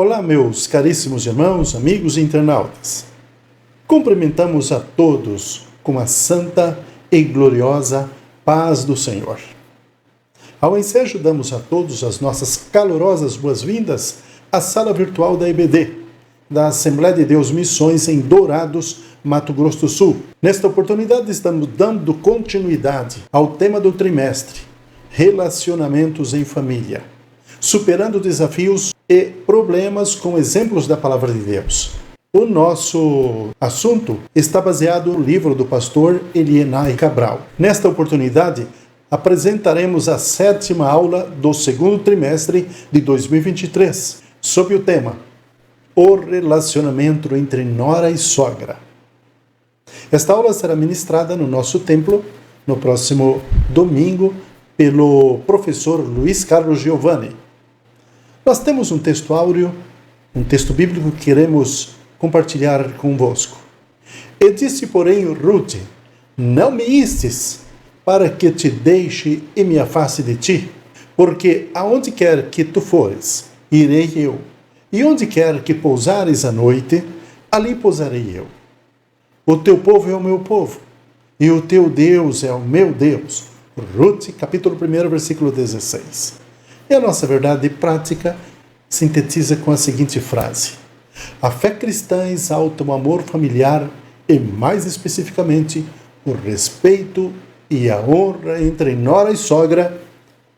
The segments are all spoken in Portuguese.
Olá, meus caríssimos irmãos, amigos e internautas. Cumprimentamos a todos com a santa e gloriosa paz do Senhor. Ao ensejo, damos a todos as nossas calorosas boas-vindas à sala virtual da EBD, da Assembleia de Deus Missões em Dourados, Mato Grosso do Sul. Nesta oportunidade, estamos dando continuidade ao tema do trimestre, Relacionamentos em Família, superando desafios e problemas com exemplos da Palavra de Deus. O nosso assunto está baseado no livro do pastor Elienay Cabral. Nesta oportunidade, apresentaremos a 7ª aula do segundo trimestre de 2023, sob o tema O Relacionamento entre Nora e Sogra. Esta aula será ministrada no nosso templo no próximo domingo pelo professor Luiz Carlos Giovanni. Nós temos um texto áureo, um texto bíblico que queremos compartilhar convosco. E disse, porém, Ruth: não me istes, para que te deixe e me afaste de ti, porque aonde quer que tu fores, irei eu, e onde quer que pousares a noite, ali pousarei eu. O teu povo é o meu povo, e o teu Deus é o meu Deus. Ruth, capítulo 1, versículo 16. E a nossa verdade prática sintetiza com a seguinte frase: a fé cristã exalta o amor familiar e, mais especificamente, o respeito e a honra entre nora e sogra,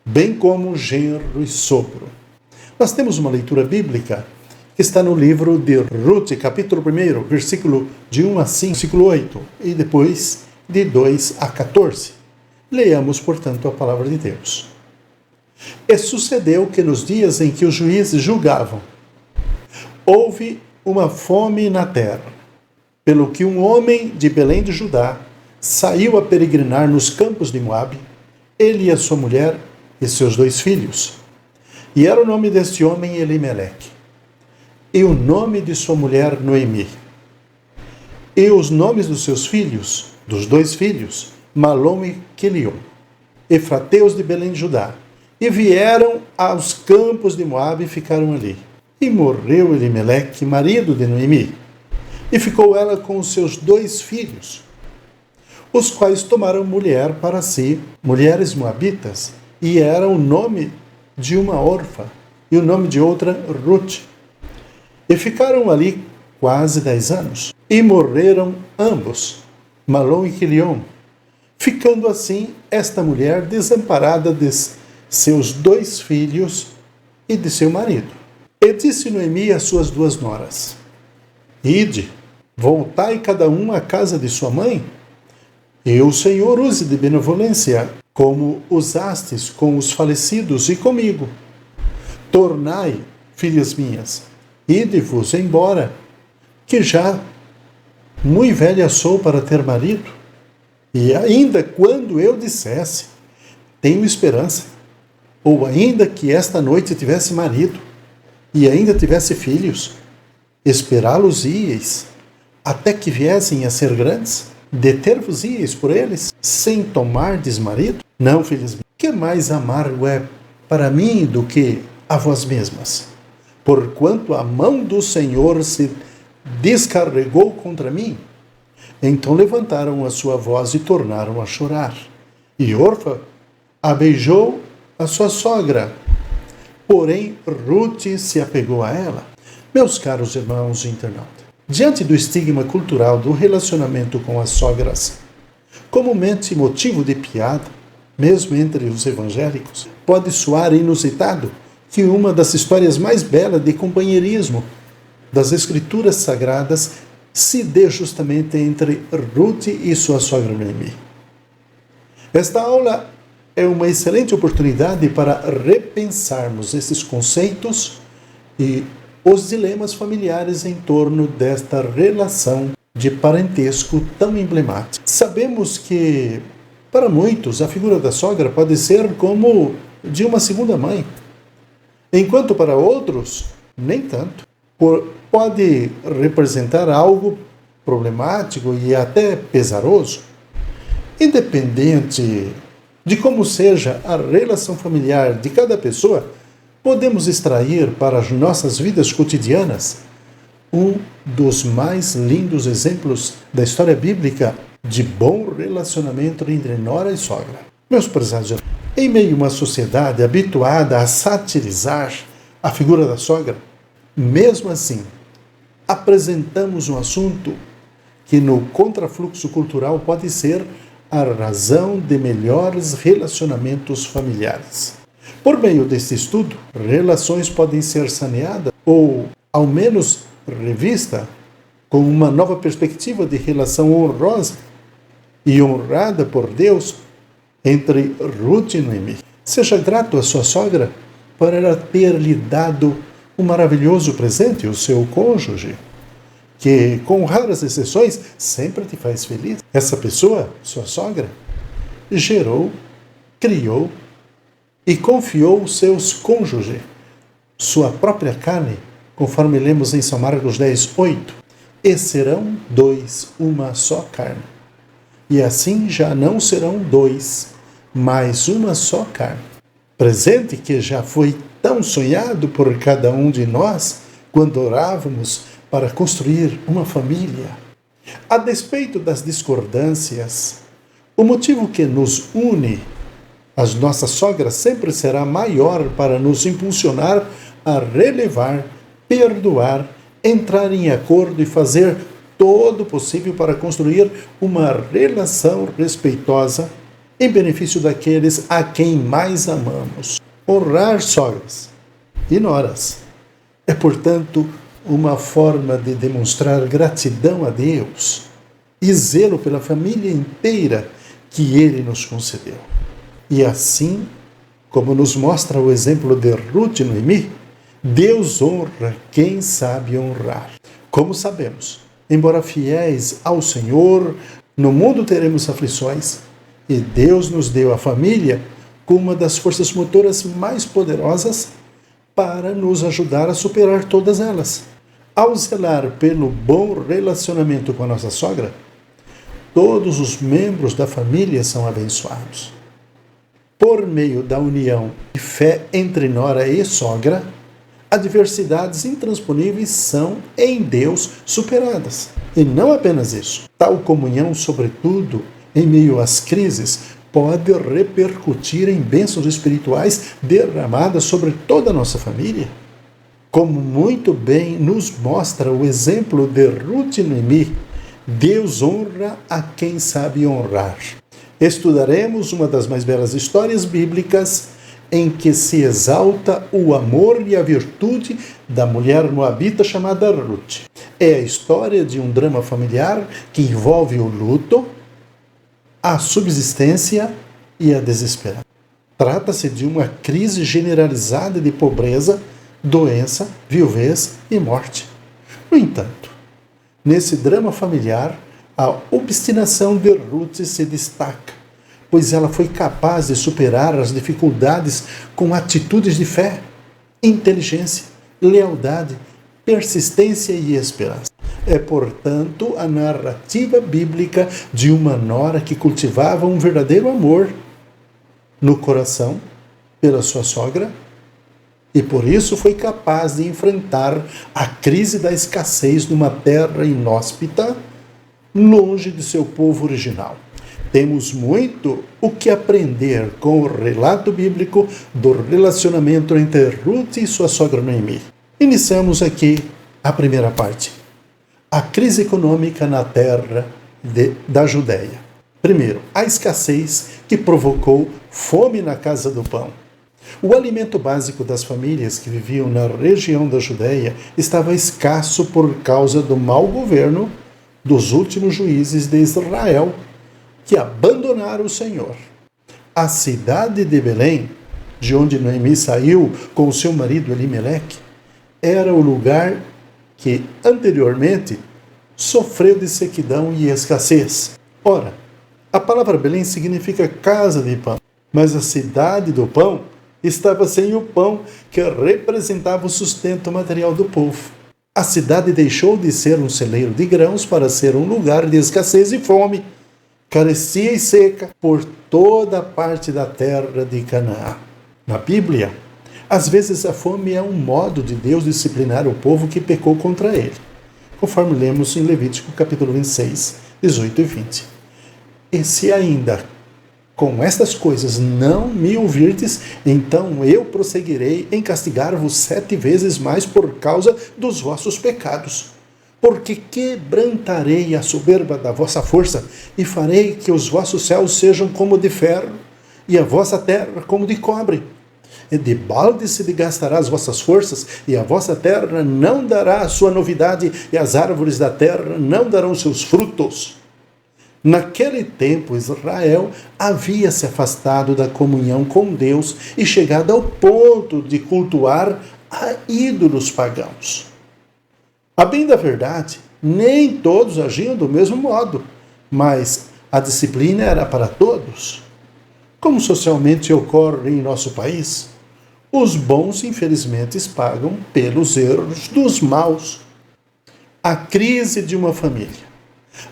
bem como genro e sogro. Nós temos uma leitura bíblica que está no livro de Ruth, capítulo 1, versículo de 1 a 5, versículo 8, e depois de 2 a 14. Leiamos, portanto, a palavra de Deus. E sucedeu que nos dias em que os juízes julgavam, houve uma fome na terra, pelo que um homem de Belém de Judá saiu a peregrinar nos campos de Moabe, ele e a sua mulher e seus 2 filhos. E era o nome deste homem Elimeleque, e o nome de sua mulher Noemi. E os nomes dos seus filhos, dos 2 filhos, Malom e Quelion, efrateus de Belém de Judá. E vieram aos campos de Moabe e ficaram ali. E morreu Elimeleque, marido de Noemi, e ficou ela com os seus 2 filhos, os quais tomaram mulher para si, mulheres moabitas, e era o nome de uma órfã, e o nome de outra Ruth. E ficaram ali quase 10 anos, e morreram ambos, Malom e Quelion, ficando assim esta mulher desamparada de seus 2 filhos e de seu marido. E disse Noemi às suas 2 noras: ide, voltai cada um à casa de sua mãe, e o Senhor use de benevolência, como usastes com os falecidos e comigo. Tornai, filhas minhas, ide-vos embora, que já muito velha sou para ter marido, e ainda quando eu dissesse, tenho esperança, ou ainda que esta noite tivesse marido, e ainda tivesse filhos, esperá-los-íeis, até que viessem a ser grandes, deter-vos-íeis por eles, sem tomardes marido? Não, filhas minhas, que mais amargo é para mim do que a vós mesmas, porquanto a mão do Senhor se descarregou contra mim. Então levantaram a sua voz e tornaram a chorar. E Orfa a beijou a sua sogra, porém Ruth se apegou a ela. Meus caros irmãos internautas, diante do estigma cultural do relacionamento com as sogras, comumente motivo de piada, mesmo entre os evangélicos, pode soar inusitado que uma das histórias mais belas de companheirismo das Escrituras Sagradas se dê justamente entre Ruth e sua sogra Noemi. Esta aula é uma excelente oportunidade para repensarmos esses conceitos e os dilemas familiares em torno desta relação de parentesco tão emblemática. Sabemos que, para muitos, a figura da sogra pode ser como de uma segunda mãe, enquanto para outros, nem tanto. Pode representar algo problemático e até pesaroso. Independente de como seja a relação familiar de cada pessoa, podemos extrair para as nossas vidas cotidianas um dos mais lindos exemplos da história bíblica de bom relacionamento entre nora e sogra. Meus prezados, em meio a uma sociedade habituada a satirizar a figura da sogra, mesmo assim, apresentamos um assunto que no contrafluxo cultural pode ser a razão de melhores relacionamentos familiares. Por meio deste estudo, relações podem ser saneadas ou, ao menos, revista com uma nova perspectiva de relação honrosa e honrada por Deus entre Ruth e Noemi. Seja grato à sua sogra por ela ter lhe dado um maravilhoso presente, o seu cônjuge, que, com raras exceções, sempre te faz feliz. Essa pessoa, sua sogra, gerou, criou e confiou seus cônjuges, sua própria carne, conforme lemos em São Marcos 10, 8, e serão dois, uma só carne. E assim já não serão dois, mas uma só carne. Presente que já foi tão sonhado por cada um de nós quando orávamos para construir uma família. A despeito das discordâncias, o motivo que nos une às nossas sogras sempre será maior para nos impulsionar a relevar, perdoar, entrar em acordo e fazer todo o possível para construir uma relação respeitosa em benefício daqueles a quem mais amamos. Honrar sogras e noras é, portanto, uma forma de demonstrar gratidão a Deus e zelo pela família inteira que Ele nos concedeu. E assim, como nos mostra o exemplo de Ruth e Noemi, Deus honra quem sabe honrar. Como sabemos, embora fiéis ao Senhor, no mundo teremos aflições, e Deus nos deu a família como uma das forças motoras mais poderosas para nos ajudar a superar todas elas. Ao zelar pelo bom relacionamento com a nossa sogra, todos os membros da família são abençoados. Por meio da união de fé entre nora e sogra, adversidades intransponíveis são, em Deus, superadas. E não apenas isso. Tal comunhão, sobretudo, em meio às crises, pode repercutir em bênçãos espirituais derramadas sobre toda a nossa família. Como muito bem nos mostra o exemplo de Ruth e Noemi, Deus honra a quem sabe honrar. Estudaremos uma das mais belas histórias bíblicas em que se exalta o amor e a virtude da mulher moabita chamada Ruth. É a história de um drama familiar que envolve o luto, a subsistência e a desesperança. Trata-se de uma crise generalizada de pobreza, doença, viuvez e morte. No entanto, nesse drama familiar, a obstinação de Ruth se destaca, pois ela foi capaz de superar as dificuldades com atitudes de fé, inteligência, lealdade, persistência e esperança. É, portanto, a narrativa bíblica de uma nora que cultivava um verdadeiro amor no coração pela sua sogra e por isso foi capaz de enfrentar a crise da escassez numa terra inóspita, longe de seu povo original. Temos muito o que aprender com o relato bíblico do relacionamento entre Ruth e sua sogra Noemi. Iniciamos aqui a primeira parte. A crise econômica na terra da Judéia. Primeiro, a escassez que provocou fome na casa do pão. O alimento básico das famílias que viviam na região da Judéia estava escasso por causa do mau governo dos últimos juízes de Israel, que abandonaram o Senhor. A cidade de Belém, de onde Noemi saiu com seu marido Elimeleque, era o lugar que anteriormente sofreu de sequidão e escassez. Ora, a palavra Belém significa casa de pão, mas a cidade do pão estava sem o pão que representava o sustento material do povo. A cidade deixou de ser um celeiro de grãos para ser um lugar de escassez e fome, carecia e seca por toda a parte da terra de Canaã. Na Bíblia, Às vezes a fome é um modo de Deus disciplinar o povo que pecou contra ele, conforme lemos em Levítico capítulo 26, 18 e 20. E se ainda com estas coisas não me ouvirdes, então eu prosseguirei em castigar-vos 7 vezes mais por causa dos vossos pecados. Porque quebrantarei a soberba da vossa força, e farei que os vossos céus sejam como de ferro, e a vossa terra como de cobre. E de balde se gastará as vossas forças, e a vossa terra não dará a sua novidade, e as árvores da terra não darão seus frutos. Naquele tempo, Israel havia se afastado da comunhão com Deus e chegado ao ponto de cultuar a ídolos pagãos. A bem da verdade, nem todos agiam do mesmo modo, mas a disciplina era para todos. Como socialmente ocorre em nosso país, os bons, infelizmente, pagam pelos erros dos maus. A crise de uma família.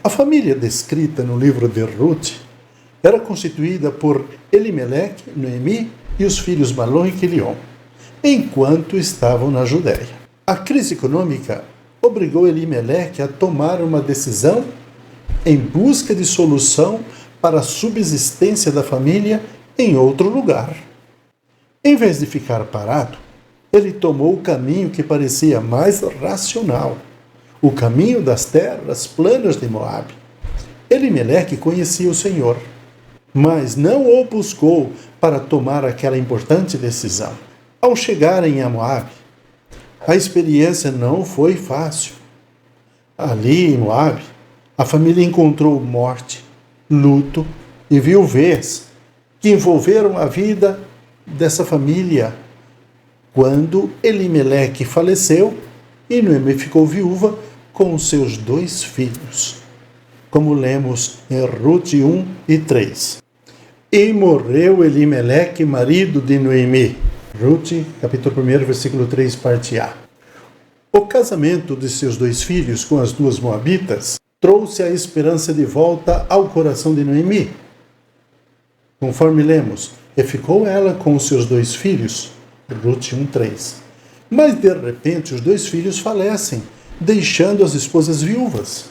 A família descrita no livro de Ruth era constituída por Elimeleque, Noemi e os filhos Malom e Quilion, enquanto estavam na Judéia. A crise econômica obrigou Elimeleque a tomar uma decisão em busca de solução para a subsistência da família em outro lugar. Em vez de ficar parado, ele tomou o caminho que parecia mais racional, o caminho das terras planas de Moabe. Elimeleque conhecia o Senhor, mas não o buscou para tomar aquela importante decisão. Ao chegarem a Moabe, a experiência não foi fácil. Ali em Moabe, a família encontrou morte, luto e viuvez que envolveram a vida dessa família. Quando Elimeleque faleceu e Noemi ficou viúva com seus 2 filhos, como lemos em Ruth 1 e 3. E morreu Elimeleque, marido de Noemi. Ruth, capítulo 1, versículo 3, parte A. O casamento de seus 2 filhos com as 2 moabitas trouxe a esperança de volta ao coração de Noemi. Conforme lemos, e ficou ela com os seus 2 filhos. Ruth 1, 3. Mas de repente os 2 filhos falecem, deixando as esposas viúvas.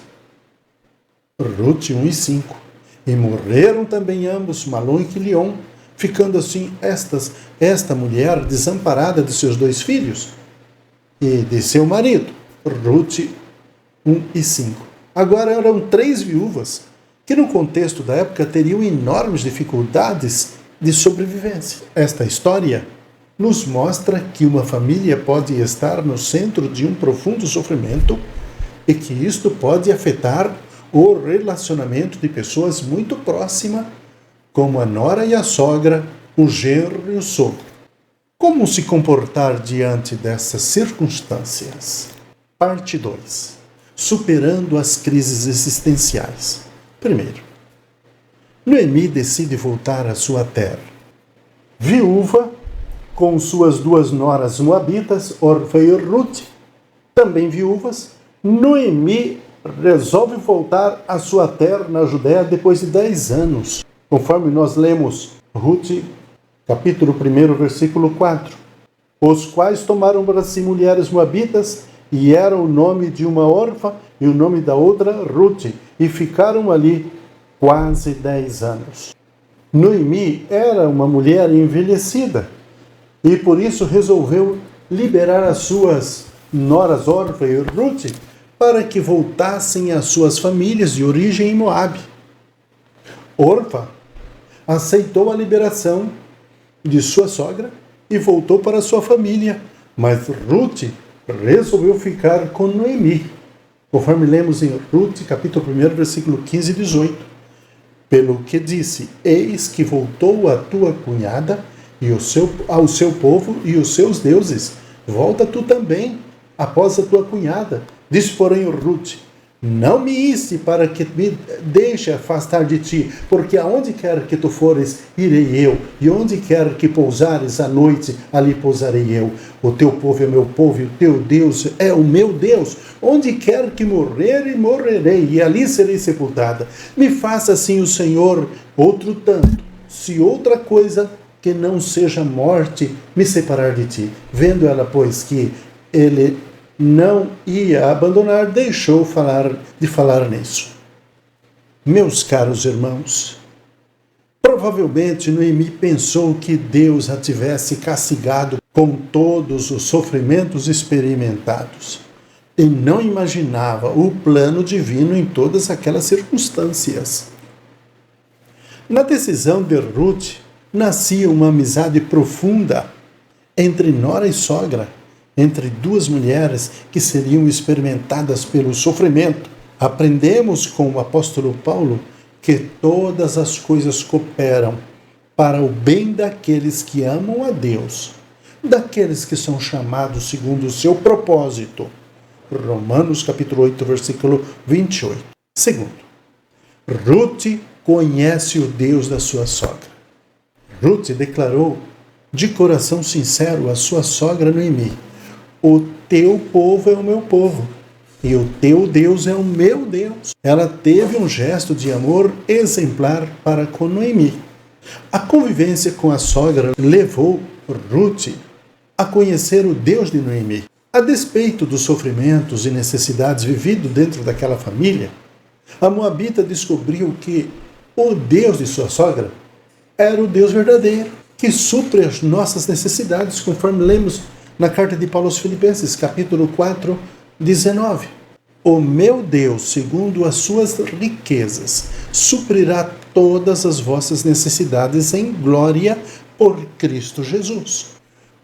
Ruth 1 e 5. E morreram também ambos, Malom e Quilion, ficando assim esta mulher desamparada de seus 2 filhos e de seu marido. Ruth 1 e 5. Agora eram 3 viúvas, que no contexto da época teriam enormes dificuldades de sobrevivência. Esta história nos mostra que uma família pode estar no centro de um profundo sofrimento e que isto pode afetar o relacionamento de pessoas muito próximas, como a nora e a sogra, o genro e o sogro. Como se comportar diante dessas circunstâncias? Parte 2. Superando as crises existenciais. Primeiro, Noemi decide voltar à sua terra. Viúva, com suas 2 noras moabitas, Orfa e Ruth, também viúvas, Noemi resolve voltar à sua terra na Judéia depois de 10 anos, conforme nós lemos Ruth, capítulo 1, versículo 4, os quais tomaram para si mulheres moabitas, e era o nome de uma Orfa e o nome da outra Ruth, e ficaram ali quase 10 anos. Noemi era uma mulher envelhecida, e por isso resolveu liberar as suas noras Orfa e Ruth para que voltassem às suas famílias de origem em Moabe. Orfa aceitou a liberação de sua sogra e voltou para sua família, mas Ruth resolveu ficar com Noemi, conforme lemos em Ruth, capítulo 1, versículo 15 e 18. Pelo que disse, eis que voltou a tua cunhada e ao seu povo e os seus deuses. Volta tu também, após a tua cunhada. Disse, porém, Ruth, não me iste para que me deixe afastar de ti, porque aonde quer que tu fores, irei eu, e onde quer que pousares à noite, ali pousarei eu. O teu povo é meu povo, e o teu Deus é o meu Deus. Onde quer que morrer, morrerei, e ali serei sepultada. Me faça assim o Senhor outro tanto, se outra coisa que não seja morte me separar de ti. Vendo ela, pois, que ele não ia abandonar, deixou de falar nisso. Meus caros irmãos, provavelmente Noemi pensou que Deus a tivesse castigado com todos os sofrimentos experimentados e não imaginava o plano divino em todas aquelas circunstâncias. Na decisão de Ruth, nascia uma amizade profunda entre nora e sogra, entre duas mulheres que seriam experimentadas pelo sofrimento. Aprendemos com o apóstolo Paulo que todas as coisas cooperam para o bem daqueles que amam a Deus, daqueles que são chamados segundo o seu propósito. Romanos capítulo 8, versículo 28. Segundo, Ruth conhece o Deus da sua sogra. Ruth declarou de coração sincero à sua sogra Noemi: o teu povo é o meu povo, e o teu Deus é o meu Deus. Ela teve um gesto de amor exemplar para com Noemi. A convivência com a sogra levou Ruth a conhecer o Deus de Noemi. A despeito dos sofrimentos e necessidades vividos dentro daquela família, a moabita descobriu que o Deus de sua sogra era o Deus verdadeiro, que supre as nossas necessidades, conforme lemos na carta de Paulo aos Filipenses, capítulo 4, 19. O meu Deus, segundo as suas riquezas, suprirá todas as vossas necessidades em glória por Cristo Jesus.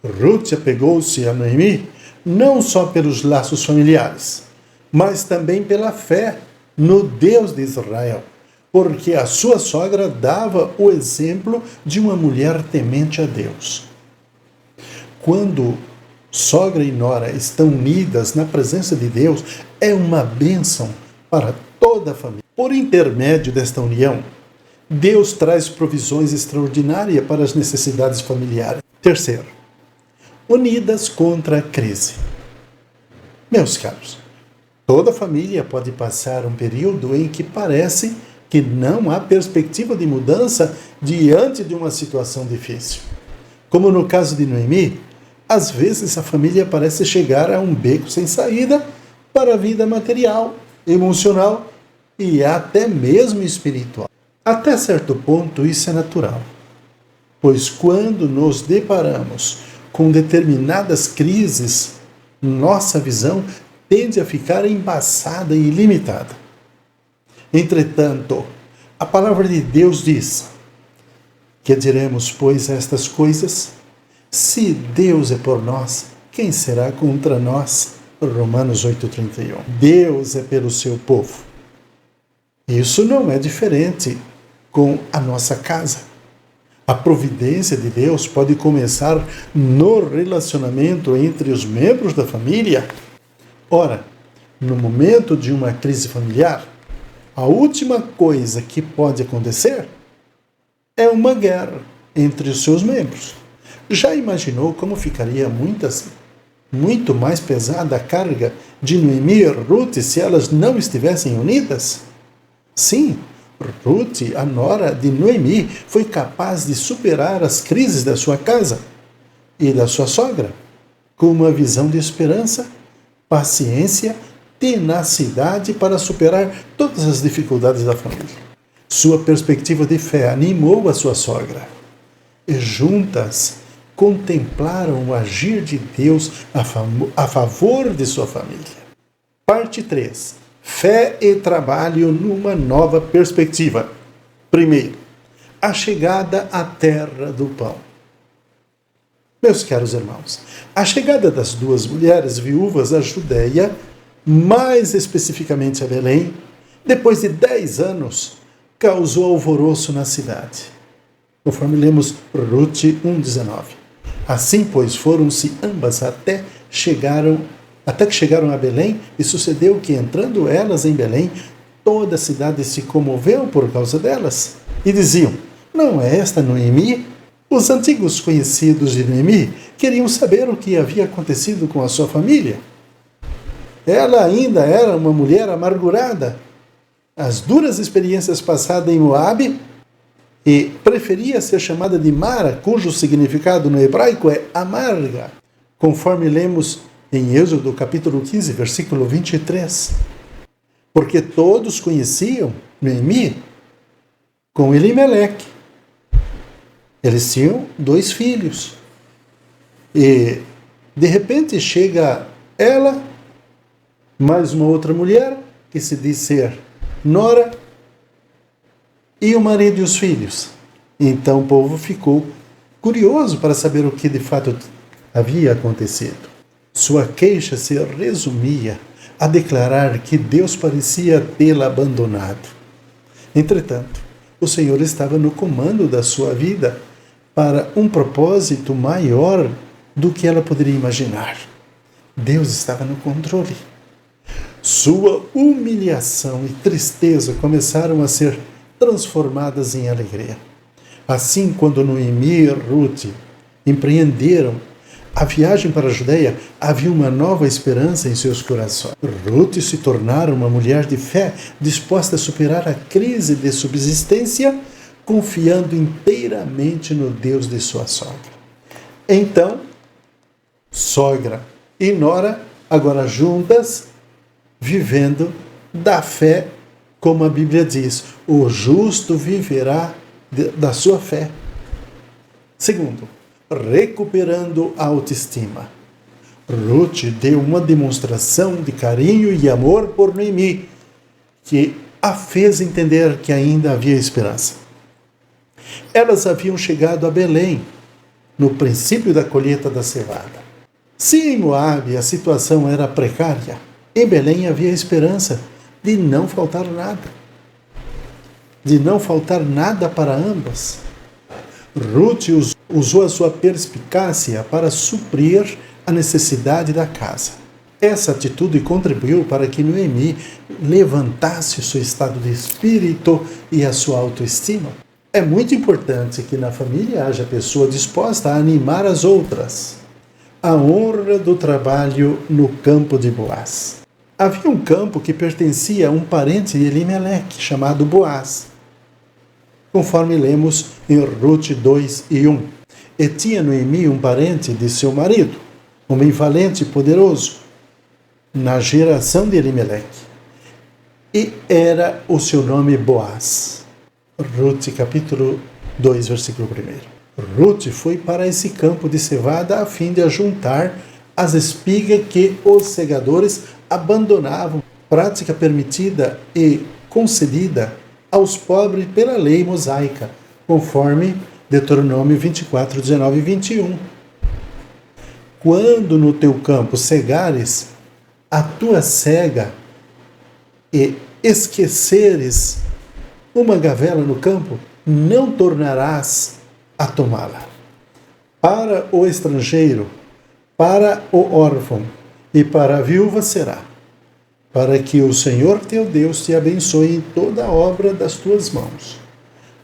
Ruth apegou-se a Noemi não só pelos laços familiares, mas também pela fé no Deus de Israel, porque a sua sogra dava o exemplo de uma mulher temente a Deus. Quando sogra e nora estão unidas na presença de Deus, é uma bênção para toda a família. Por intermédio desta união, Deus traz provisões extraordinárias para as necessidades familiares. Terceiro, unidas contra a crise. Meus caros, toda família pode passar um período em que parece que não há perspectiva de mudança diante de uma situação difícil. Como no caso de Noemi, às vezes a família parece chegar a um beco sem saída para a vida material, emocional e até mesmo espiritual. Até certo ponto isso é natural, pois quando nos deparamos com determinadas crises, nossa visão tende a ficar embaçada e limitada. Entretanto, a palavra de Deus diz: que diremos, pois, a estas coisas? Se Deus é por nós, quem será contra nós? Romanos 8,31. Deus é pelo seu povo. Isso não é diferente com a nossa casa. A providência de Deus pode começar no relacionamento entre os membros da família. Ora, no momento de uma crise familiar, a última coisa que pode acontecer é uma guerra entre os seus membros. Já imaginou como ficaria muito mais pesada a carga de Noemi e Ruth se elas não estivessem unidas? Sim, Ruth, a nora de Noemi, foi capaz de superar as crises da sua casa e da sua sogra com uma visão de esperança, paciência, tenacidade para superar todas as dificuldades da família. Sua perspectiva de fé animou a sua sogra e juntas contemplaram o agir de Deus a favor de sua família. Parte 3. Fé e trabalho numa nova perspectiva. Primeiro, a chegada à terra do pão. Meus caros irmãos, a chegada das duas mulheres viúvas à Judéia, mais especificamente a Belém, depois de 10 anos, causou alvoroço na cidade. Conforme lemos Ruth 1,19. Assim, pois, foram-se ambas até que chegaram a Belém, e sucedeu que, entrando elas em Belém, toda a cidade se comoveu por causa delas. E diziam: não é esta Noemi? Os antigos conhecidos de Noemi queriam saber o que havia acontecido com a sua família. Ela ainda era uma mulher amargurada. As duras experiências passadas em Moabe e preferia ser chamada de Mara, cujo significado no hebraico é amarga, conforme lemos em Êxodo capítulo 15, versículo 23. Porque todos conheciam Noemi com Elimeleque. Eles tinham 2 filhos. E, de repente, chega ela, mais uma outra mulher, que se diz ser nora, e o marido e os filhos. Então o povo ficou curioso para saber o que de fato havia acontecido. Sua queixa se resumia a declarar que Deus parecia tê-la abandonado. Entretanto, o Senhor estava no comando da sua vida para um propósito maior do que ela poderia imaginar. Deus estava no controle. Sua humilhação e tristeza começaram a ser transformadas em alegria. Assim, quando Noemi e Ruth empreenderam a viagem para a Judeia, havia uma nova esperança em seus corações. Ruth se tornara uma mulher de fé, disposta a superar a crise de subsistência, confiando inteiramente no Deus de sua sogra. Então, sogra e nora, agora juntas, vivendo da fé, como a Bíblia diz, o justo viverá da sua fé. Segundo, recuperando a autoestima. Ruth deu uma demonstração de carinho e amor por Noemi, que a fez entender que ainda havia esperança. Elas haviam chegado a Belém, no princípio da colheita da cevada. Se em Moabe a situação era precária, em Belém havia esperança de não faltar nada. De não faltar nada para ambas. Ruth usou a sua perspicácia para suprir a necessidade da casa. Essa atitude contribuiu para que Noemi levantasse o seu estado de espírito e a sua autoestima. É muito importante que na família haja pessoa disposta a animar as outras. A honra do trabalho no campo de Boaz. Havia um campo que pertencia a um parente de Elimeleque, chamado Boaz, conforme lemos em Ruth 2 e 1. E tinha Noemi um parente de seu marido, homem valente e poderoso, na geração de Elimeleque. E era o seu nome Boaz. Ruth capítulo 2, versículo 1. Ruth foi para esse campo de cevada a fim de ajuntar as espigas que os segadores abandonavam, prática permitida e concedida aos pobres pela lei mosaica, conforme Deuteronômio 24, 19 e 21. Quando no teu campo cegares a tua cega e esqueceres uma gavela no campo, não tornarás a tomá-la. Para o estrangeiro, para o órfão e para a viúva será, para que o Senhor teu Deus te abençoe em toda a obra das tuas mãos.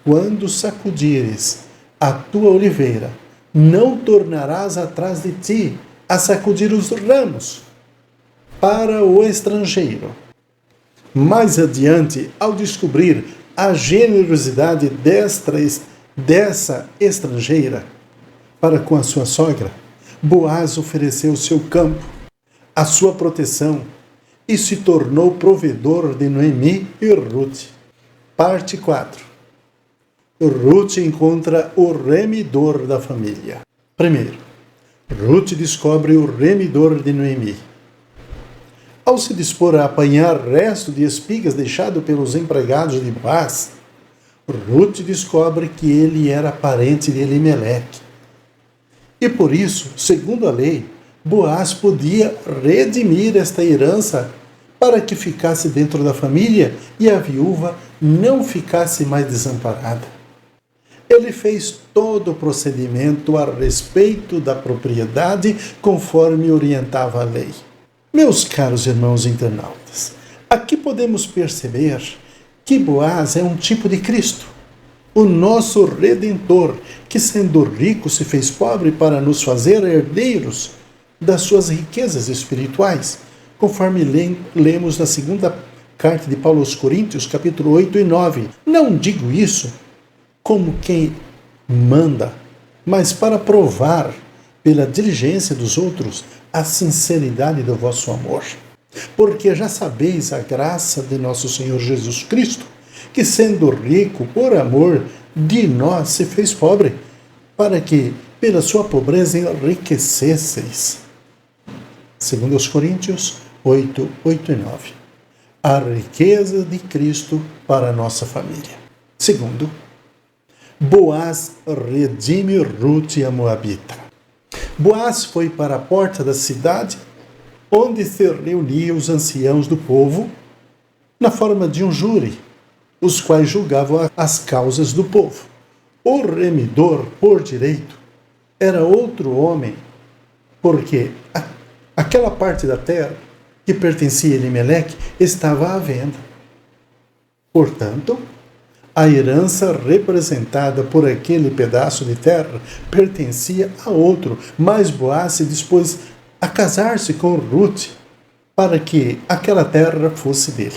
Quando sacudires a tua oliveira, não tornarás atrás de ti a sacudir os ramos. Para o estrangeiro. Mais adiante, ao descobrir a generosidade dessa estrangeira para com a sua sogra, Boaz ofereceu seu campo, a sua proteção, e se tornou provedor de Noemi e Ruth. Parte 4. Ruth encontra o remidor da família. Primeiro, Ruth descobre o remidor de Noemi. Ao se dispor a apanhar resto de espigas deixado pelos empregados de Boaz, Ruth descobre que ele era parente de Elimeleque. E por isso, segundo a lei, Boaz podia redimir esta herança para que ficasse dentro da família e a viúva não ficasse mais desamparada. Ele fez todo o procedimento a respeito da propriedade conforme orientava a lei. Meus caros irmãos internautas, aqui podemos perceber que Boaz é um tipo de Cristo, o nosso Redentor, que sendo rico se fez pobre para nos fazer herdeiros das suas riquezas espirituais, conforme lemos na segunda carta de Paulo aos Coríntios, capítulo 8 e 9. Não digo isso como quem manda, mas para provar pela diligência dos outros a sinceridade do vosso amor. Porque já sabeis a graça de nosso Senhor Jesus Cristo, que sendo rico por amor de nós se fez pobre, para que pela sua pobreza enriquecesseis. Segundo os Coríntios 8, 8 e 9. A riqueza de Cristo para a nossa família. Segundo, Boaz redime Ruth a Moabita. Boaz foi para a porta da cidade, onde se reuniam os anciãos do povo, na forma de um júri, os quais julgavam as causas do povo. O remidor, por direito, era outro homem, porque aquela parte da terra que pertencia a Elimeleque estava à venda. Portanto, a herança representada por aquele pedaço de terra pertencia a outro, mas Boaz se dispôs a casar-se com Ruth para que aquela terra fosse dele,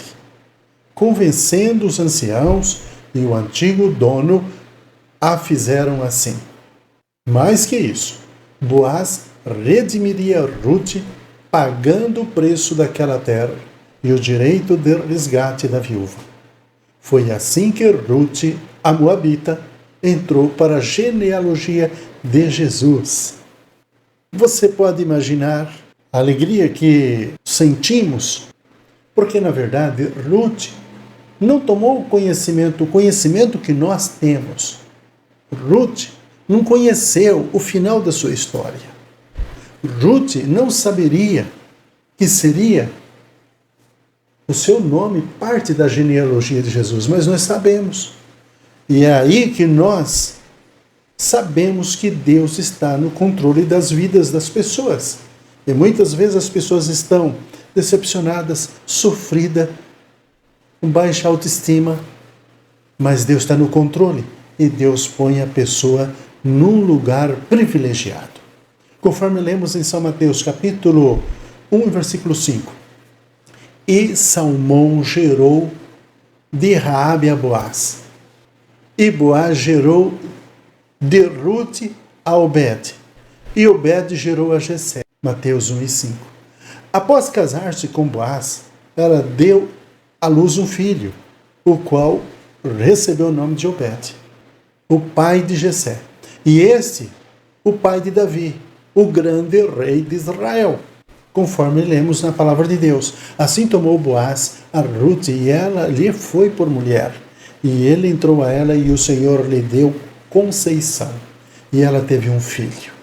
convencendo os anciãos e o antigo dono a fizeram assim. Mais que isso, Boaz redimiria Ruth pagando o preço daquela terra e o direito de resgate da viúva. Foi assim que Ruth, a Moabita, entrou para a genealogia de Jesus. Você pode imaginar a alegria que sentimos, porque na verdade Ruth não tomou o conhecimento que nós temos. Ruth não conheceu o final da sua história. Ruth não saberia que seria o seu nome parte da genealogia de Jesus, mas nós sabemos. E é aí que nós sabemos que Deus está no controle das vidas das pessoas. E muitas vezes as pessoas estão decepcionadas, sofridas, com baixa autoestima, mas Deus está no controle e Deus põe a pessoa num lugar privilegiado. Conforme lemos em São Mateus, capítulo 1, versículo 5. E Salmão gerou de Raabe a Boaz. E Boaz gerou de Ruth a Obed. E Obed gerou a Jessé. Mateus 1 e 5. Após casar-se com Boaz, ela deu à luz um filho, o qual recebeu o nome de Obed, o pai de Jessé. E este, o pai de Davi, o grande rei de Israel, conforme lemos na palavra de Deus. Assim tomou Boaz a Ruth, e ela lhe foi por mulher. E ele entrou a ela, e o Senhor lhe deu conceição. E ela teve um filho.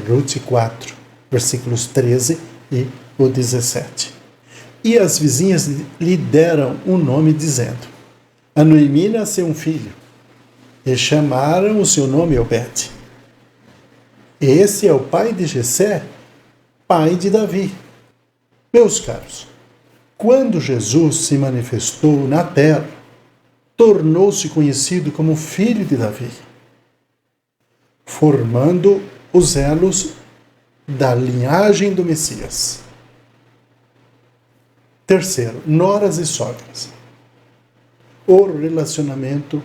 Ruth 4, versículos 13 e o 17. E as vizinhas lhe deram um nome, dizendo: a Noemi nasceu um filho. E chamaram o seu nome Obed. Esse é o pai de Jessé, pai de Davi. Meus caros, quando Jesus se manifestou na terra, tornou-se conhecido como filho de Davi, formando os elos da linhagem do Messias. Terceiro, noras e sogras. O relacionamento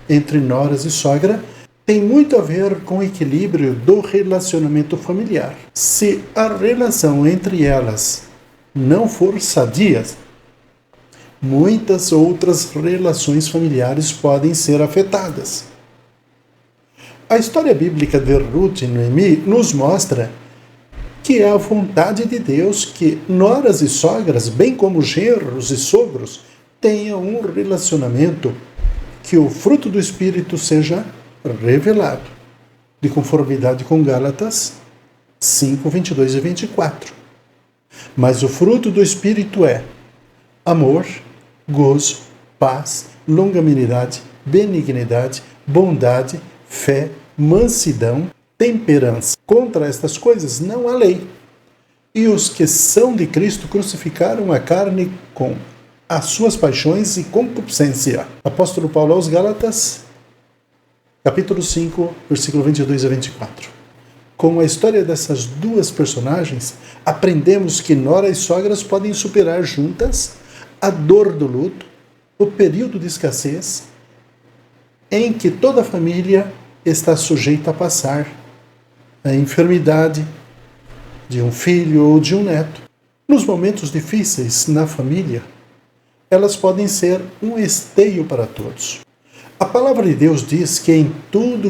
entre noras e sogra tem muito a ver com o equilíbrio do relacionamento familiar. Se a relação entre elas não for sadia, muitas outras relações familiares podem ser afetadas. A história bíblica de Ruth e Noemi nos mostra que é a vontade de Deus que noras e sogras, bem como genros e sogros, tenham um relacionamento que o fruto do Espírito seja revelado, de conformidade com Gálatas 5, 22 e 24. Mas o fruto do Espírito é amor, gozo, paz, longanimidade, benignidade, bondade, fé, mansidão, temperança. Contra estas coisas não há lei. E os que são de Cristo crucificaram a carne com as suas paixões e concupiscência. Apóstolo Paulo aos Gálatas, capítulo 5, versículo 22 a 24. Com a história dessas duas personagens, aprendemos que nora e sogras podem superar juntas a dor do luto, o período de escassez, em que toda a família está sujeita a passar a enfermidade de um filho ou de um neto. Nos momentos difíceis na família, elas podem ser um esteio para todos. A palavra de Deus diz que em tudo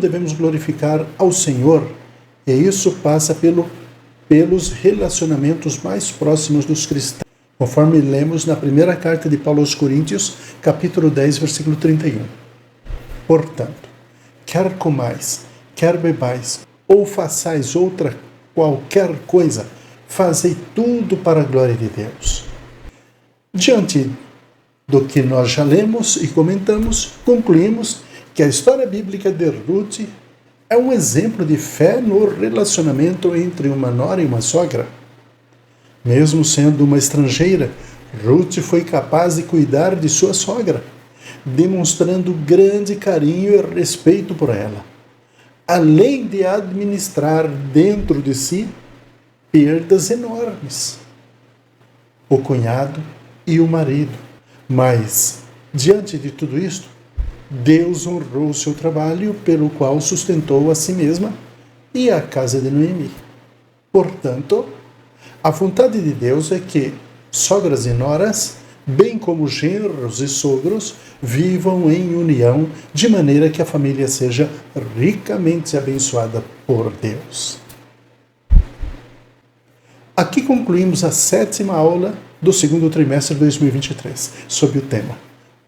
devemos glorificar ao Senhor, e isso passa pelos relacionamentos mais próximos dos cristãos, conforme lemos na primeira carta de Paulo aos Coríntios, capítulo 10, versículo 31. Portanto, quer comais, quer bebais, ou façais outra qualquer coisa, fazei tudo para a glória de Deus. Diante do que nós já lemos e comentamos, concluímos que a história bíblica de Ruth é um exemplo de fé no relacionamento entre uma nora e uma sogra. Mesmo sendo uma estrangeira, Ruth foi capaz de cuidar de sua sogra, demonstrando grande carinho e respeito por ela, além de administrar dentro de si perdas enormes, o cunhado e o marido. Mas, diante de tudo isto, Deus honrou o seu trabalho, pelo qual sustentou a si mesma e a casa de Noemi. Portanto, a vontade de Deus é que sogras e noras, bem como genros e sogros, vivam em união, de maneira que a família seja ricamente abençoada por Deus. Aqui concluímos a 7ª aula do 2º trimestre de 2023, sob o tema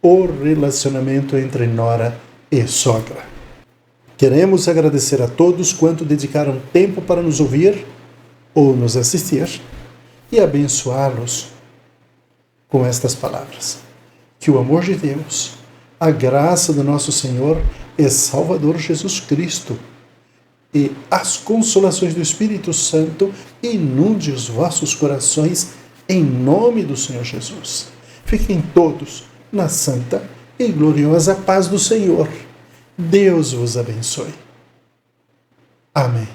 O relacionamento entre nora e sogra. Queremos agradecer a todos quanto dedicaram tempo para nos ouvir ou nos assistir e abençoá-los com estas palavras. Que o amor de Deus, a graça do nosso Senhor e Salvador Jesus Cristo e as consolações do Espírito Santo inunde os vossos corações em nome do Senhor Jesus. Fiquem todos na santa e gloriosa paz do Senhor. Deus vos abençoe. Amém.